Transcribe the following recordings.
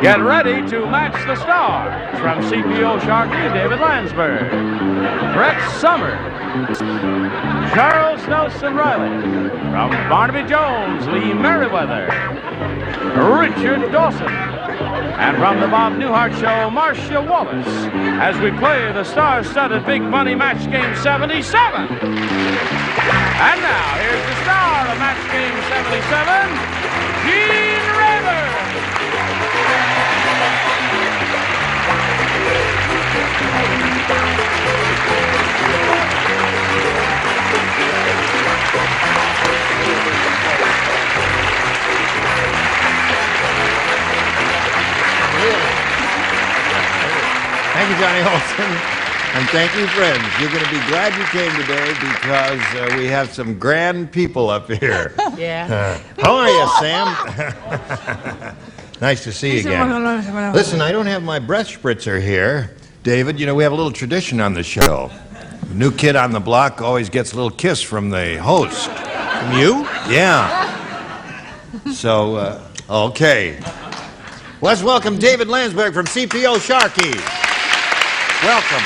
Get ready to match the stars from CPO Sharkey, David Landsberg, Brett Summers, Charles Nelson Riley, from Barnaby Jones, Lee Merriweather, Richard Dawson, and from the Bob Newhart Show, Marcia Wallace, as we play the star-studded Big Money Match Game 77. And now, here's the star of Match Game 77, Gene Rayburn. Thank you, Johnny Olson. And thank you, friends. You're going to be glad you came today because we have some grand people up here. Yeah. How are you, Sam? Nice to see you again. Listen, I don't have my breath spritzer here. David, you know, we have a little tradition on the show. The new kid on the block always gets a little kiss from the host. From you? Yeah. So, okay. Let's welcome David Landsberg from CPO Sharkey. Welcome.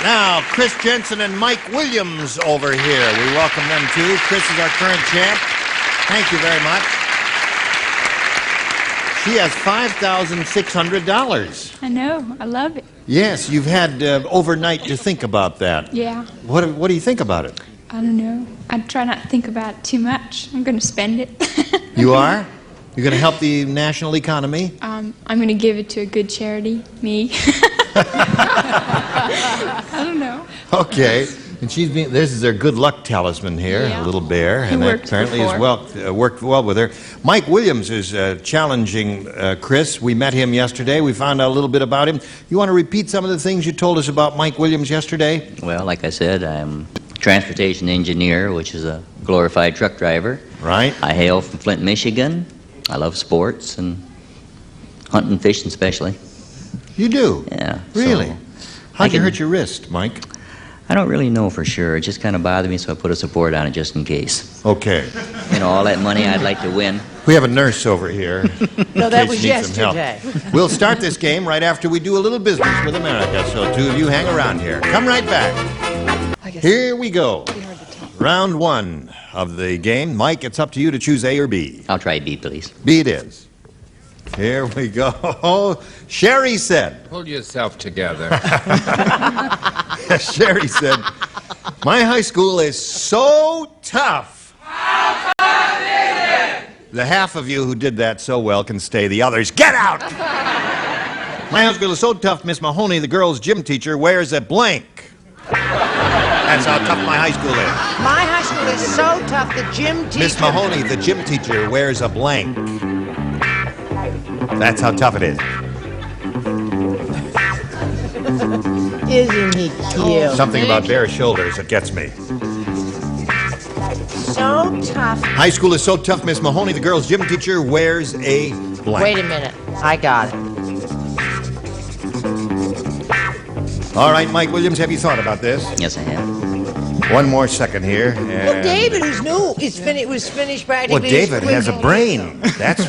Now, Chris Jensen and Mike Williams over here. We welcome them, too. Chris is our current champ. Thank you very much. She has $5,600. I know. I love it. Yes, you've had overnight to think about that. Yeah. What do you think about it? I don't know. I try not to think about it too much. I'm going to spend it. You are? You're going to help the national economy? I'm going to give it to a good charity. Me. I don't know. Okay. And this is their good luck talisman here, Yeah. a little bear, He and that worked apparently before. has worked well with her. Mike Williams is challenging Chris. We met him yesterday. We found out a little bit about him. You want to repeat some of the things you told us about Mike Williams yesterday? Well, like I said, I'm a transportation engineer, which is a glorified truck driver. Right. I hail from Flint, Michigan. I love sports and hunting and fishing especially. You do? Yeah. Really? so How'd you hurt your wrist, Mike? I don't really know for sure. It just kind of bothered me, so I put a support on it just in case. Okay. You know, all that money I'd like to win. We have a nurse over here. No, in that case was you need some help. yesterday. We'll start this game right after we do a little business with America, so two of you hang around here. Come right back. Here we go. Round one of the game. Mike, it's up to you to choose A or B. I'll try B, please. B it is. Here we go. Sherry said. Pull yourself together. Sherry said, my high school is so tough. How tough is it? The half of you who did that so well can stay. The others, get out! My high school is so tough, Miss Mahoney, the girls' gym teacher, wears a blank. That's how tough my high school is. My high school is so tough, the gym teacher... Miss Mahoney, the gym teacher, wears a blank. That's how tough it is. Isn't he cute? Something about bare shoulders that gets me. So tough. High school is so tough, Miss Mahoney, the girls' gym teacher, wears a blank. Wait a minute. I got it. All right, Mike Williams, have you thought about this? Yes, I have. One more second here. Well, David, who's new, it was finished practically... Well, David has a brain. That's...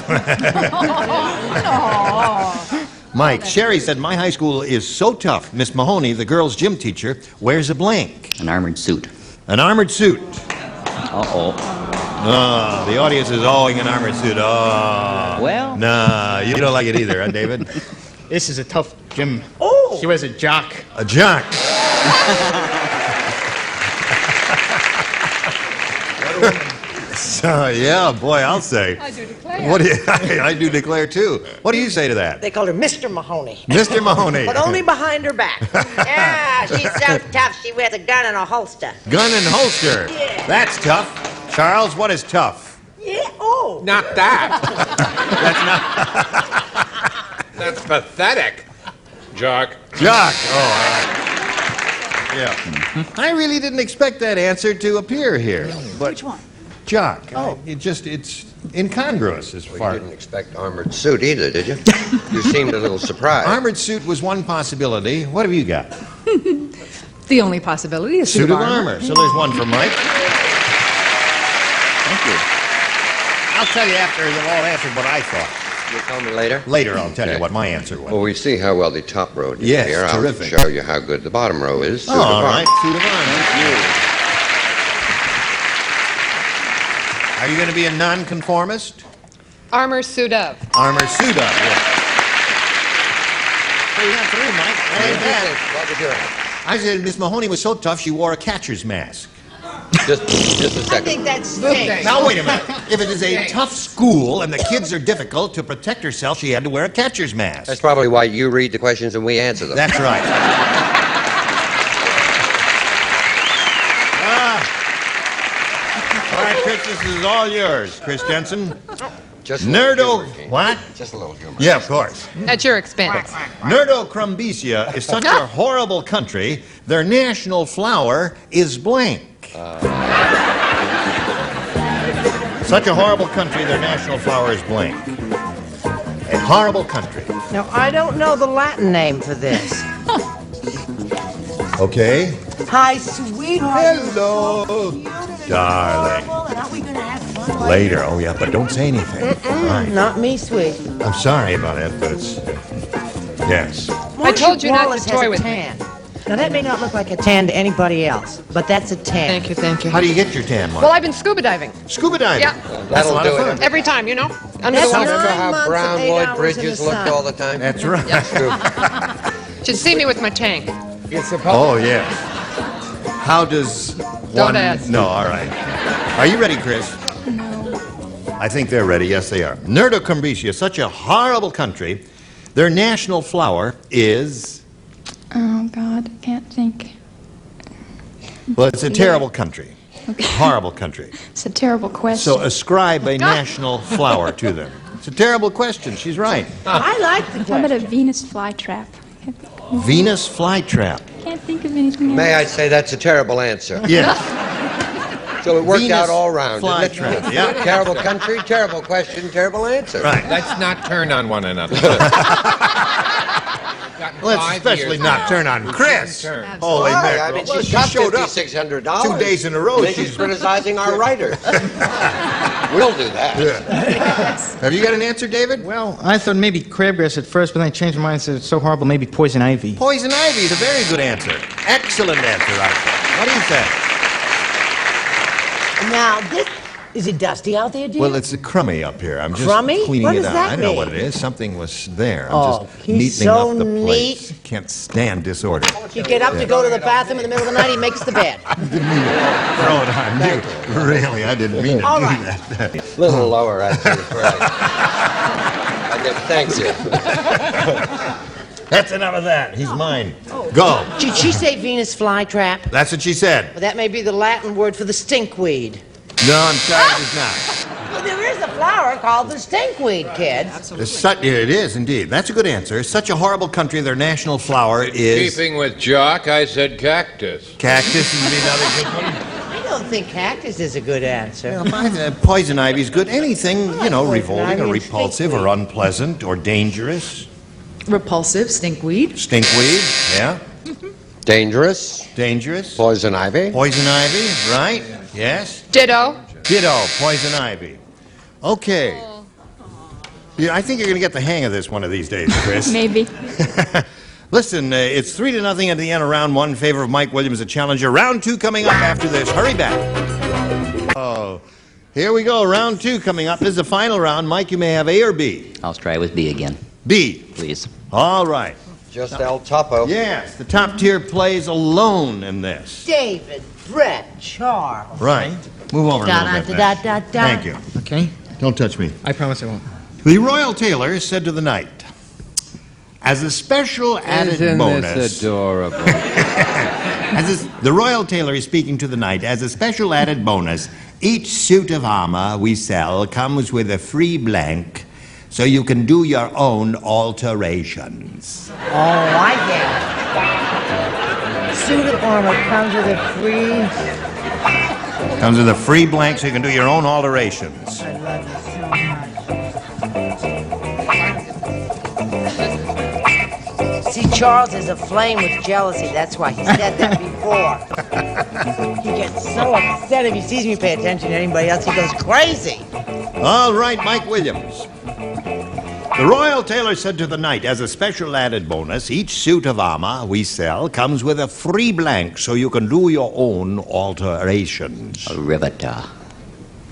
Mike, Sherry said, my high school is so tough, Miss Mahoney, the girls' gym teacher, wears a blank. An armored suit. An armored suit. Uh-oh. Oh, the audience is owing an armored suit. Oh. Well. Nah, you don't like it either, huh, David? This is a tough gym. Oh! She wears a jock. A jock. So, yeah, boy, I'll say. I do declare. What do you, I do declare, too. What do you say to that? They called her Mr. Mahoney. Mr. Mahoney. But only behind her back. Yeah, she's so tough she wears a gun and a holster. Gun and holster. Yeah. That's tough. Charles, what is tough? Yeah, oh. Not that. That's pathetic. Jock. Jock. Oh, all right. Yeah. I really didn't expect that answer to appear here. But Which one? Jock. Oh. It's incongruous as Well, far. you didn't expect armored suit either, did you? You seemed a little surprised. Armored suit was one possibility. What have you got? The only possibility is Suit of armor. So there's one for Mike. Thank you. I'll tell you after they've all answered what I thought. You'll tell me later? Later, I'll tell you Okay. what my answer was. Well, we see how well the top row did Yes, here. terrific. I'll show you how good the bottom row is. Oh, all right, suit of armor. Are you going to be a nonconformist? Armor suit of. Armor suit up, yeah. Well, you got three, Mike. That ain't bad. What was your answer? I said Miss Mahoney was so tough she wore a catcher's mask. Just a I second. think that stinks. Now, wait a minute. If it is a tough school and the kids are difficult, to protect herself, she had to wear a catcher's mask. That's probably why you read the questions and we answer them. That's right. All right, Chris, this is all yours. Chris Jensen. Just a little Nerdo. humor, Gene. What? Just a little humor. Yeah, of course. At your expense. Nerdocrumbesia is such a horrible country, their national flower is blank. Such a horrible country, their national flower is blank. A horrible country. Now, I don't know the Latin name for this. Okay? Hi, sweetheart. Hello, darling. Aren't we gonna have fun? Later. Oh, yeah, but don't say anything. All right. Not me, sweet. I'm sorry about it, but it's... Yes. I told you not to Wallace has toy a with me. tan. Now, that may not look like a tan to anybody else, but that's a tan. Thank you, thank you. How do you get your tan, Mark? Well, I've been scuba diving. Scuba diving. Yeah. That's a That'll lot do of fun. it. Every time, you know, under That's the Remember water. 9 how months brown of 8 Lloyd hours Bridges in the looked sun. all the time? That's right. Should see me with my tank. Oh, yeah. How does Don't one... ask. No, all right. Are you ready, Chris? No. I think they're ready. Yes, they are. Nerdocrumbesia, such a horrible country. Their national flower is... Oh, God, I can't think. Well, it's a terrible country. Horrible country. It's a terrible question. So ascribe a national flower to them. It's a terrible question. She's right. I like the How about a question. Venus flytrap? Venus flytrap. Can't think of anything else. May I say that's a terrible answer? Yes. So it worked Venus out all round, didn't it? flytrap, yeah. Terrible country, terrible question, terrible answer. Right. Let's not turn on one another. Let's especially not turn on Chris. Holy Why? mackerel. I mean, Well, she's she got showed up $5,600. 2 days in a row. And she's criticizing our writers. We'll do that. Have you got an answer, David? Well, I thought maybe crabgrass at first, but then I changed my mind and said it's so horrible, maybe poison ivy. Poison ivy is a very good answer. Excellent answer, I thought. What do you think? Now, this... Is it dusty out there, dear? Well, it's crummy up here. I'm just Crummy? cleaning What it does out. that I know mean? what it is. Something was there. I'm Oh, just he's neatening so up the place. neat. Can't stand disorder. You get up to go to the bathroom in the middle of the night, he makes the bed. Throw it on you. Really, I didn't mean to All do right. that. A little lower, actually. Right. Thank you. That's enough of that. He's mine. Go. Did she say Venus flytrap? That's what she said. Well, that may be the Latin word for the stinkweed. No, I'm sorry, it is not. Well, there is a flower called the stinkweed, kids. It is indeed. That's a good answer. Such a horrible country. Their national flower is Keeping with Jock, I said cactus. cactus. Would be another good one. I don't think cactus is a good answer. Poison ivy is good. Anything Poison revolting ivy or and repulsive or stinkweed. unpleasant or dangerous. Repulsive, stinkweed. Stinkweed. Yeah. Dangerous. Dangerous. Poison ivy. Poison ivy. Right. Yes. Ditto. Ditto. Poison ivy. Okay. Yeah, I think you're going to get the hang of this one of these days, Chris. Maybe. Listen, it's 3-0 at the end of round one in favor of Mike Williams, the challenger. Round two coming up after this. Hurry back. Oh, here we go. Round two coming up. This is the final round. Mike, you may have A or B. I'll try with B again, B. please. All right. Just El Topo. Yes, the top tier plays alone in this. David, Brett, Charles. Right. Move over a Da, little bit. da, Matt. da, da, da. Thank you. Okay? Don't touch me. I promise I won't. The Royal Tailor said to the knight, as a special added bonus... adorable? The Royal Tailor is speaking to the knight. As a special added bonus, each suit of armor we sell comes with a free blank, so you can do your own alterations. Oh, I get it. Suit of armor comes with a free... Comes with a free blank, so you can do your own alterations. I love you so much. See, Charles is aflame with jealousy. That's why he said that before. He gets so upset if he sees me pay attention to anybody else. He goes crazy. All right, Mike Williams. The royal tailor said to the knight, as a special added bonus, each suit of armor we sell comes with a free blank so you can do your own alterations. A riveter.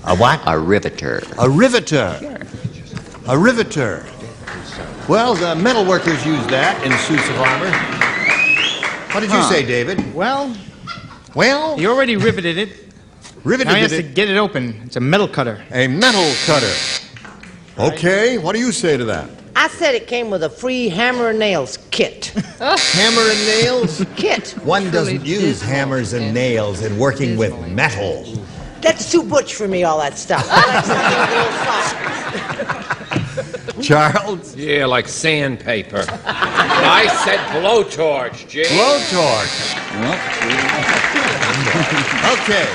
A what? A riveter. A riveter. Sure. A riveter. Well, the metal workers use that in suits of armor. What did you say, David? Well, Well, you already riveted it. riveted Now he has to it. get it open. It's a metal cutter. A metal cutter. Okay, what do you say to that? I said it came with a free hammer and nails kit. Hammer and nails? Kit. One doesn't use hammers and nails in working with metal. That's too butch for me, all that stuff. I like something with a little fire. Charles? Yeah, like sandpaper. I said blowtorch, Jim. Blowtorch. Okay.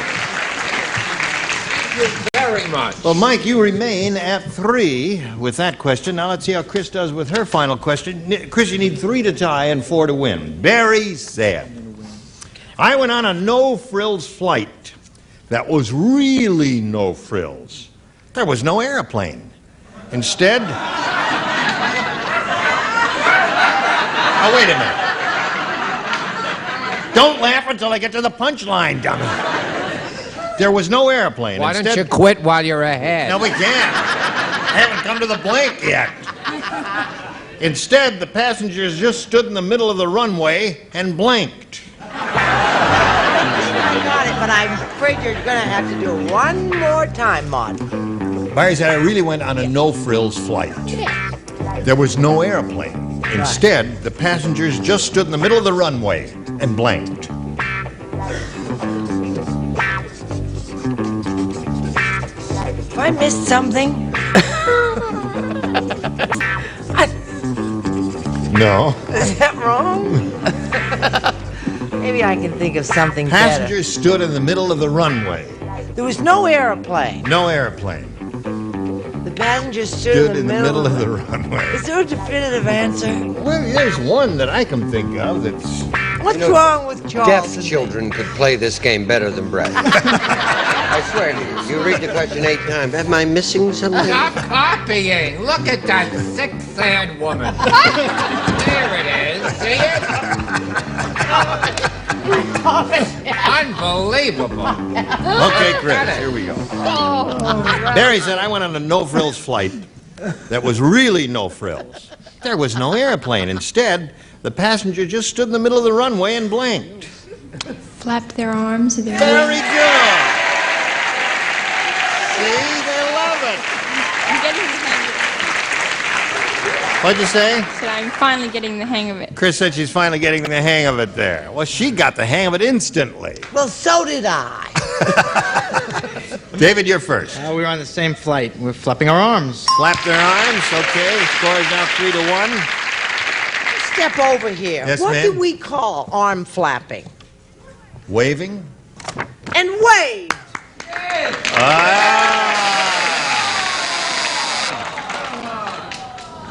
Very much. Well, Mike, you remain at 3 with that question. Now let's see how Chris does with her final question. Chris, you need 3 to tie and 4 to win. Barry said, I went on a no-frills flight that was really no frills. There was no airplane. Instead... Oh, wait a minute. Don't laugh until I get to the punchline, dummy. There was no airplane. Why don't you quit while you're ahead? No, we can't. I haven't come to the blank yet. Instead, the passengers just stood in the middle of the runway and blanked. I got it, but I'm afraid you're going to have to do it one more time, Maud. Barry said I really went on a no-frills flight. There was no airplane. Instead, the passengers just stood in the middle of the runway and blanked. If I missed something, No. is that wrong? Maybe I can think of something better. Passengers stood in the middle of the runway. There was no airplane. No airplane. The passengers Stood in the middle of the runway. Is there a definitive answer? Well, there's one that I can think of that's... What's wrong with Charles? Deaf and me? children could play this game better than Brett. I swear to you, you read the question 8 times. Am I missing something? Stop copying. Look at that sick, sad woman. There it is. See it? Unbelievable. Okay, Chris, here we go. Barry said I went on a no-frills flight that was really no frills. There was no airplane. Instead, the passenger just stood in the middle of the runway and blinked. Flapped their arms or their Very legs. good. See, they love it. I'm getting the hang of What'd you say? it. So I'm finally getting the hang of it. Chris said she's finally getting the hang of it there. Well, she got the hang of it instantly. Well, so did I. David, you're first. We were on the same flight. We're flapping our arms. Flap their arms. Okay, the score is now 3-1. Step over here. Yes, what ma'am? do we call arm flapping? Waving. And wave.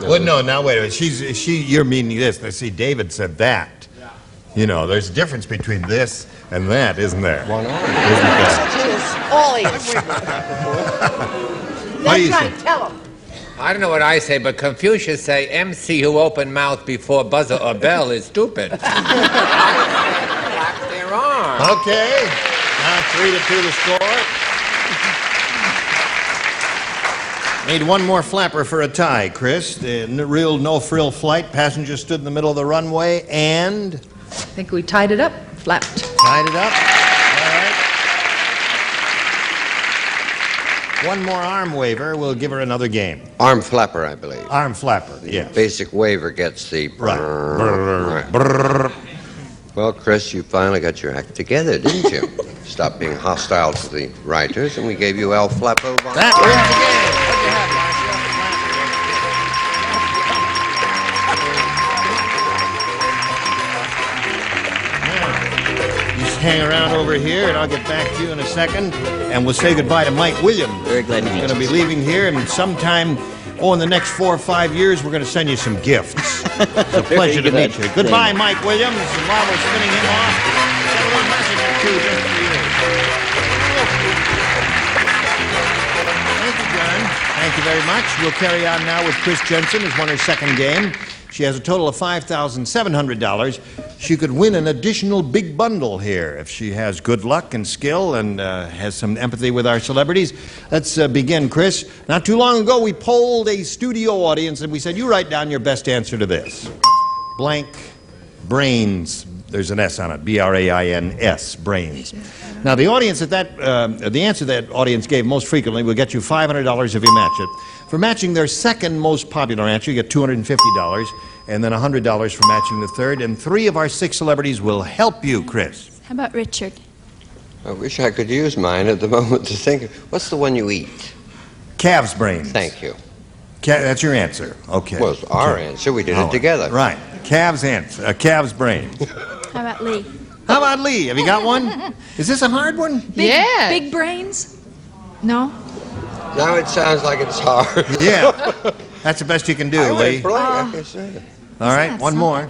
Well, no, now wait a minute. You're meaning this. Now, see, David said that. You know, there's a difference between this and that, isn't there? One arm. Isn't there? Always. What do you That's say? right. Tell him. I don't know what I say, but Confucius say MC who open mouth before buzzer or bell is stupid. Flap their arms. Okay. Now 3-2 the score. Need one more flapper for a tie, Chris. The real no-frill flight. Passengers stood in the middle of the runway and I think we tied it up, flapped. tied it up. All right. One more arm waver. We'll give her another game. Arm flapper, I believe. Arm flapper, yes. Basic waiver gets the... Right. Right. Well, Chris, you finally got your act together, didn't you? Stop being hostile to the writers, and we gave you El Flapo. That wins the game. What'd you have, Marcia? You just hang around over here, and I'll get back to you in a second, and we'll say goodbye to Mike Williams. Very glad to meet He's going to you. be leaving here, and sometime, in the next 4 or 5 years, we're going to send you some gifts. It's a pleasure to meet you. Goodbye, Mike Williams. And while we're spinning him off, a little message or two just for you. Thank you, John. Thank you very much. We'll carry on now with Chris Jensen, who's won her second game. She has a total of $5,700. She could win an additional big bundle here if she has good luck and skill and has some empathy with our celebrities. Let's begin, Chris. Not too long ago, we polled a studio audience and we said, you write down your best answer to this. Blank brains. There's an S on it. B-R-A-I-N-S, brains. Now, the audience the answer that audience gave most frequently will get you $500 if you match it. For matching their second most popular answer, you get $250, and then $100 for matching the third. And 3 of our 6 celebrities will help you, Chris. How about Richard? I wish I could use mine at the moment to think. What's the one you eat? Calves brains. Thank you. That's your answer. Okay. Well, it's our answer. We did it together. Right. Calves brains. How about Lee? How about Lee? Have you got one? Is this a hard one? Big brains? No? Now it sounds like it's hard. Yeah. That's the best you can do, Lee. Like I said. All right, one more.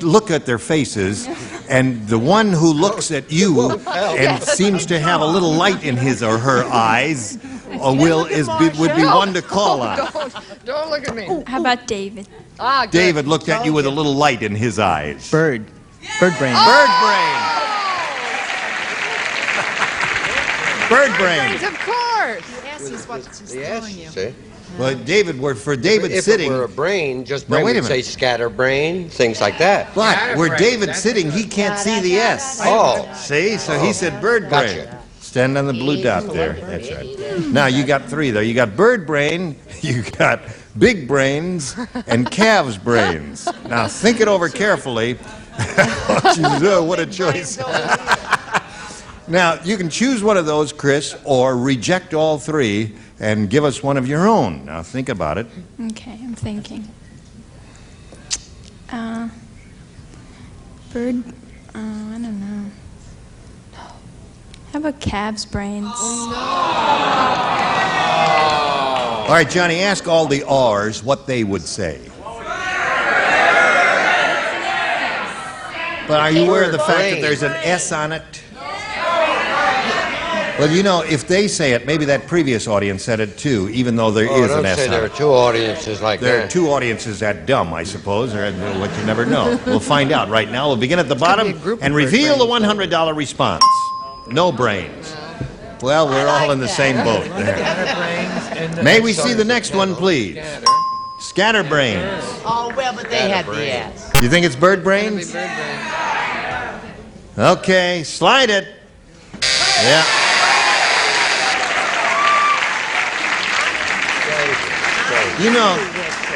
Look at their faces, and the one who looks at you and seems to have a little light in his or her eyes would be one to call on. Don't look at me. How about David? Good. David looked at you with a little light in his eyes. Bird brain. Bird brain. Bird brain. Of course. Yes, he's what's Yes, see? Well, for David If sitting. it were a brain, just No, brain wait a would say minute. scatterbrain, things like that. But where Scatterbrain, David's that's sitting, he can't see the S. Oh. See? So he said bird brain. Gotcha. Stand on the blue dot there. That's right. Now, you got 3, though. You got bird brain, you got big brains, and calves brains. Now, think it over carefully. What a choice. Now, you can choose one of those, Chris, or reject all 3 and give us one of your own. Now, think about it. Okay, I'm thinking. Bird, I don't know. How about calves brains? All right, Johnny, ask all the R's what they would say. But are you aware of the fact that there's an S on it? Well, you know, if they say it, maybe that previous audience said it too, even though there is an S say on there are it. 2 audiences like There are that. 2 audiences that dumb, I suppose, or what you never know. We'll find out right now. We'll begin at the bottom and reveal the $100 response. No brains. Well, we're all in the same boat there. May we see the next one, please? Scatterbrains. Oh, well, but they had the S. You think it's bird brains? Okay, slide it. Yeah. You know,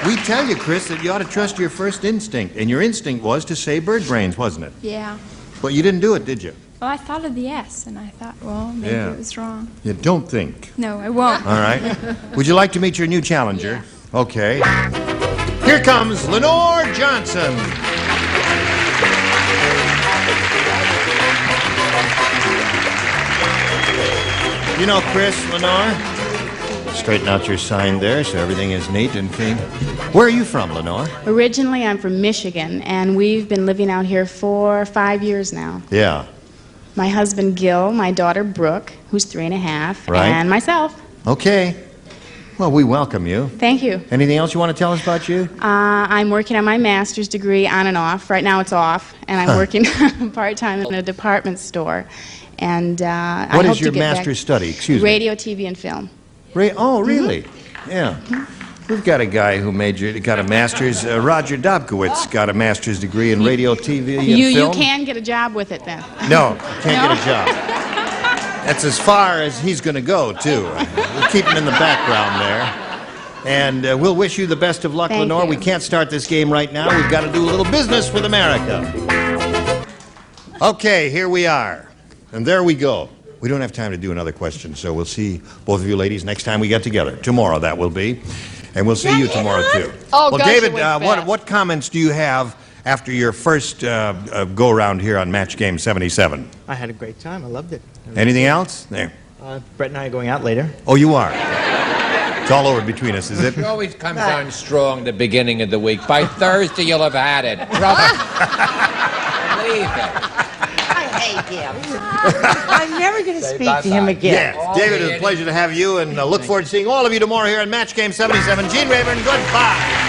we tell you, Chris, that you ought to trust your first instinct, and your instinct was to say bird brains, wasn't it? Yeah. But you didn't do it, did you? Well, I thought of the S, and I thought, well, maybe Yeah. it was wrong. You don't think. No, I won't. All right. Would you like to meet your new challenger? Okay. Here comes Lenore Johnson. You know, Chris, Lenore, straighten out your sign there so everything is neat and clean. Where are you from, Lenore? Originally, I'm from Michigan, and we've been living out here for 5 years now. Yeah. My husband, Gil, my daughter, Brooke, who's 3.5, Right. and myself. Okay. Well, we welcome you. Thank you. Anything else you want to tell us about you? I'm working on my master's degree on and off. Right now, it's off, and I'm working part-time in a department store. And I What hope is to your get back- master's study? Excuse me. Radio, TV, and film. Oh, really? Yeah. We've got a guy who got a master's. Roger Dobkowitz got a master's degree in radio, TV, and You film. can get a job with it then. No, can't get a job. That's as far as he's going to go, too. We'll keep him in the background there. And we'll wish you the best of luck, Thank Lenore. you. We can't start this game right now. We've got to do a little business with America. Okay, here we are. And there we go. We don't have time to do another question, so we'll see both of you ladies next time we get together. Tomorrow, that will be. And we'll see you tomorrow, too. Oh, well, gosh, David, it went fast. what comments do you have after your first go-around here on Match Game 77? I had a great time. I loved it. Anything else? There. Brett and I are going out later. Oh, you are? It's all over between us, is it? It always comes on strong the beginning of the week. By Thursday, you'll have had it. Brother. Believe it. hate him. I'm never going to speak to him again. Yes, David, it's a pleasure to have you, and look forward to seeing all of you tomorrow here on Match Game 77. Gene Rayburn, goodbye.